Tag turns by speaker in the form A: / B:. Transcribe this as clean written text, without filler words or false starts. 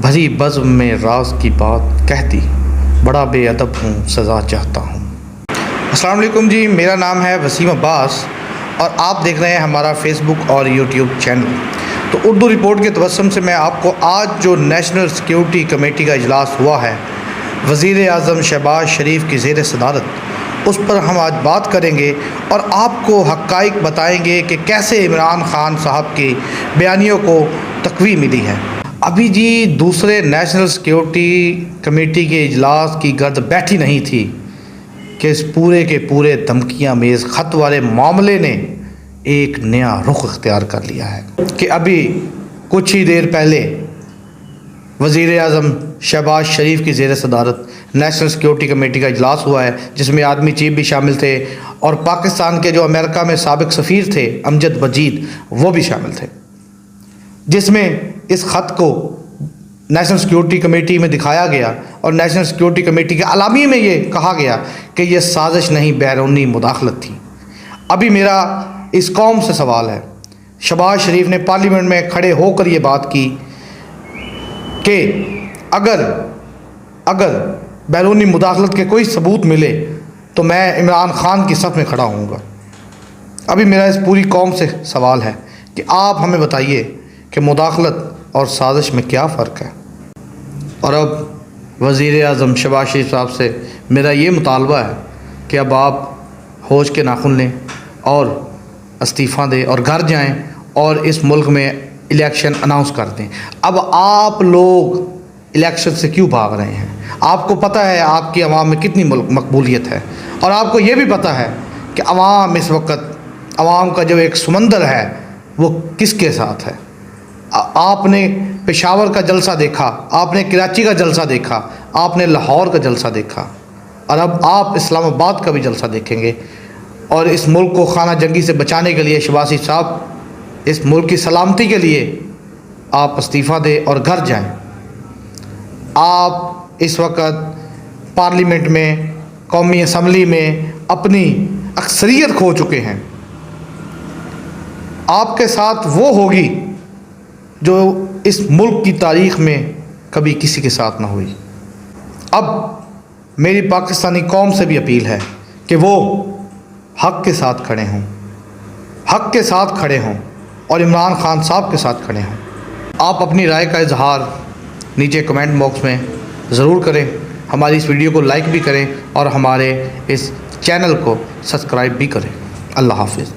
A: بھری بزم میں راز کی بات کہہ دی، بڑا بے ادب ہوں سزا چاہتا ہوں۔ السلام علیکم جی، میرا نام ہے وسیم عباس اور آپ دیکھ رہے ہیں ہمارا فیس بک اور یوٹیوب چینل۔ تو اردو رپورٹ کے توسم سے میں آپ کو آج جو نیشنل سیکیورٹی کمیٹی کا اجلاس ہوا ہے وزیر اعظم شہباز شریف کی زیر صدارت، اس پر ہم آج بات کریں گے اور آپ کو حقائق بتائیں گے کہ کیسے عمران خان صاحب کی بیانیوں کو تقویت ملی ہے۔ ابھی جی دوسرے نیشنل سیکیورٹی کمیٹی کے اجلاس کی گرد بیٹھی نہیں تھی کہ اس پورے کے پورے دھمکیاں میز خط والے معاملے نے ایک نیا رخ اختیار کر لیا ہے کہ ابھی کچھ ہی دیر پہلے وزیر اعظم شہباز شریف کی زیر صدارت نیشنل سیکیورٹی کمیٹی کا اجلاس ہوا ہے، جس میں آرمی چیف بھی شامل تھے اور پاکستان کے جو امریکہ میں سابق سفیر تھے امجد وجید وہ بھی شامل تھے، جس میں اس خط کو نیشنل سیکیورٹی کمیٹی میں دکھایا گیا اور نیشنل سیکیورٹی کمیٹی کے اعلامیے میں یہ کہا گیا کہ یہ سازش نہیں بیرونی مداخلت تھی۔ ابھی میرا اس قوم سے سوال ہے، شہباز شریف نے پارلیمنٹ میں کھڑے ہو کر یہ بات کی کہ اگر بیرونی مداخلت کے کوئی ثبوت ملے تو میں عمران خان کی صف میں کھڑا ہوں گا۔ ابھی میرا اس پوری قوم سے سوال ہے کہ آپ ہمیں بتائیے کہ مداخلت اور سازش میں کیا فرق ہے۔ اور اب وزیر اعظم شہباز شریف صاحب سے میرا یہ مطالبہ ہے کہ اب آپ ہوش کے ناخن لیں اور استعفیٰ دیں اور گھر جائیں اور اس ملک میں الیکشن اناؤنس کر دیں۔ اب آپ لوگ الیکشن سے کیوں بھاگ رہے ہیں؟ آپ کو پتہ ہے آپ کی عوام میں کتنی مقبولیت ہے، اور آپ کو یہ بھی پتہ ہے کہ عوام اس وقت عوام کا جو ایک سمندر ہے وہ کس کے ساتھ ہے۔ آپ نے پشاور کا جلسہ دیکھا، آپ نے کراچی کا جلسہ دیکھا، آپ نے لاہور کا جلسہ دیکھا، اور اب آپ اسلام آباد کا بھی جلسہ دیکھیں گے۔ اور اس ملک کو خانہ جنگی سے بچانے کے لیے شہباز شریف صاحب، اس ملک کی سلامتی کے لیے آپ استعفیٰ دیں اور گھر جائیں۔ آپ اس وقت پارلیمنٹ میں قومی اسمبلی میں اپنی اکثریت کھو چکے ہیں۔ آپ کے ساتھ وہ ہوگی جو اس ملک کی تاریخ میں کبھی کسی کے ساتھ نہ ہوئی۔ اب میری پاکستانی قوم سے بھی اپیل ہے کہ وہ حق کے ساتھ کھڑے ہوں، حق کے ساتھ کھڑے ہوں اور عمران خان صاحب کے ساتھ کھڑے ہوں۔ آپ اپنی رائے کا اظہار نیچے کمنٹ باکس میں ضرور کریں، ہماری اس ویڈیو کو لائک بھی کریں اور ہمارے اس چینل کو سبسکرائب بھی کریں۔ اللہ حافظ۔